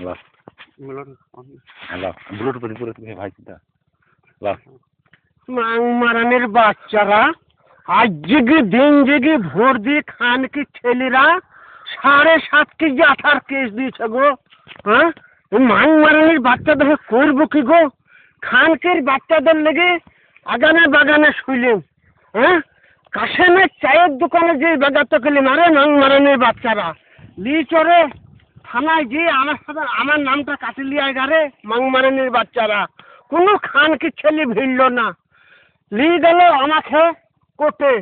ল hello Bluetooth ভাই চিন্তা ল মারানের বাচ্চারা আজ জেগে দিন জেগে ভোর দিয়ে খানকে ছেলেরা 7.5 কেজি আঠার কেস দিয়েছে গো। হ্যাঁ মারানের বাচ্চাদের করবো কি গো? খানকের বাচ্চাদের লেগে আগানে বাগানে শুইলেন। হ্যাঁ কাশেমের চায়ের দোকানে যে বেগাতে গেলেন, আরে মারানের বাচ্চারা লি চরে থানায় গিয়ে আমার সাথে আমার নামটা কাটিলিয়ায় গারে মারানের বাচ্চারা। কোনো খানকে ছেলে ভিড়ল না, লি গেল আমাকে কোর্টে।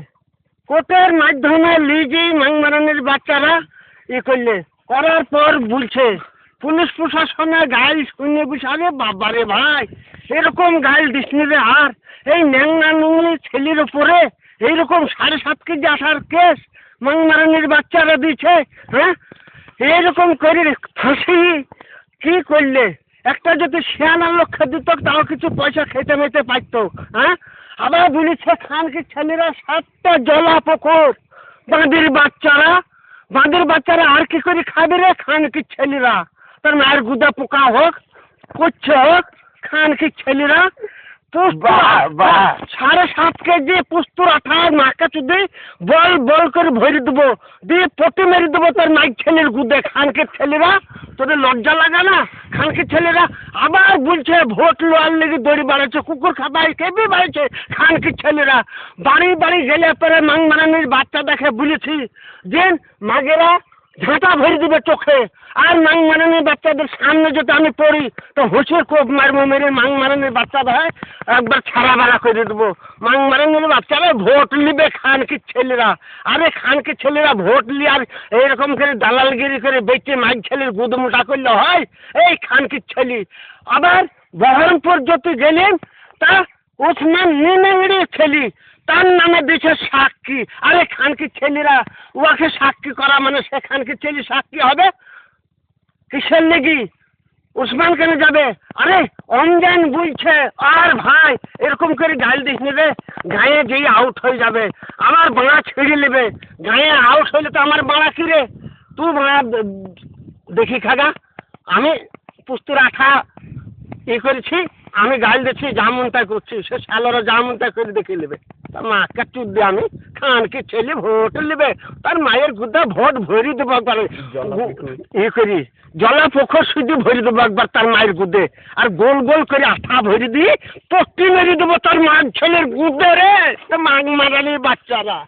কোর্টের মাধ্যমে লিজি মারানের বাচ্চারা করলে করার পর বলছে পুলিশ প্রশাসনের গাইল শুনে বসে, আরে বাবারে ভাই এরকম গাইল দিসনি রে। আর এই ন্যাংনা নুংলি ছেলের উপরে এইরকম 7.5 কেজি আসার কেস মারানের বাচ্চারা দিচ্ছে। হ্যাঁ এইরকম করে ফাঁসি কি করলে? একটা যদি 96 লক্ষ দিত তাও কিছু পয়সা খেতে মেতে পারতো। হ্যাঁ আবার বলেছে খানকে ছেলেরা 7টা জলা পুকুর, বাঁধের বাচ্চারা আর কি করে খাবে রে? খানকে ছেলেরা তার মায়ের গুদা পোকা হোক করছে হোক, খানকে ছেলেরা 7.5 কেজি পুস্তুর আঠা মাকে চুদি বল করে ভরে দেবো, দিয়ে পটি মেরে দেবো তার মাইক ছেলের গুদে। খানকে ছেলেরা তোদের লজ্জা লাগে না? খানকে ছেলেরা আবার বলছে ভোট লোয়ার লেগে দড়ি বাড়াচ্ছে, কুকুর খাবাই কেবি বাড়ছে। খানকে ছেলেরা বাড়ি গেলে পরে মারানির বাচ্চা দেখে বলেছি যে মাগেরা ঝাঁটা ভরে দেবে চোখে। আর মারানির বাচ্চাদের সামনে যদি আমি পড়ি তো হুঁশির কোপ মারবো, মেরে মারানির বাচ্চা ভাই একবার ছাড়া বেড়া করে দেবো। মারানির বাচ্চারা ভোট নিবে খানকে ছেলেরা। আরে খানকে ছেলেরা ভোট লি আর এইরকম করে দালালগিরি করে বেঁচে মাইক ছেলের গুদ মোটা করলে হয়? এই খানকে ছেলে আবার বহরমপুর যদি গেলেন তা ওসমান নিনেঙ্গড়ি ছেলে তার নামে দিচ্ছে সাক্ষী। আরে খানকে ছেলেরা ওকে সাক্ষী করা মানে সে খানকে ছেলে সাক্ষী হবে কিসের লেগি? উসমান কেন যাবে? আরে অঞ্জন বলছে আর ভাই এরকম করে গাইল দিস নেবে, গায়ে গিয়ে আউট হয়ে যাবে, আমার বাঁড়া ছিঁড়ে নেবে। গায়ে আউট হইলে তো আমার বাঁড়া কি রে? তুই বাঁড়া দেখি খাগা আমি পুস্তুর আঠা করেছি, আমি গাইল দিচ্ছি যা মন তাই করছি, সে শালোরা যা মন তাই করে দেখে নেবে। তার মাকে চুদ দিয়ে আমি খানকে ছেলে ভোট নেবে, তার মায়ের গুদা ভোট ভরি দেবো একবার করি জলা পোখর শুধু ভরি দেবো একবার তার মায়ের গুদে, আর গোল গোল করে আঠা ভরি দিয়ে পট্টি মেরে দেবো তার মায়ের ছেলের গুদে রে মারানির বাচ্চারা।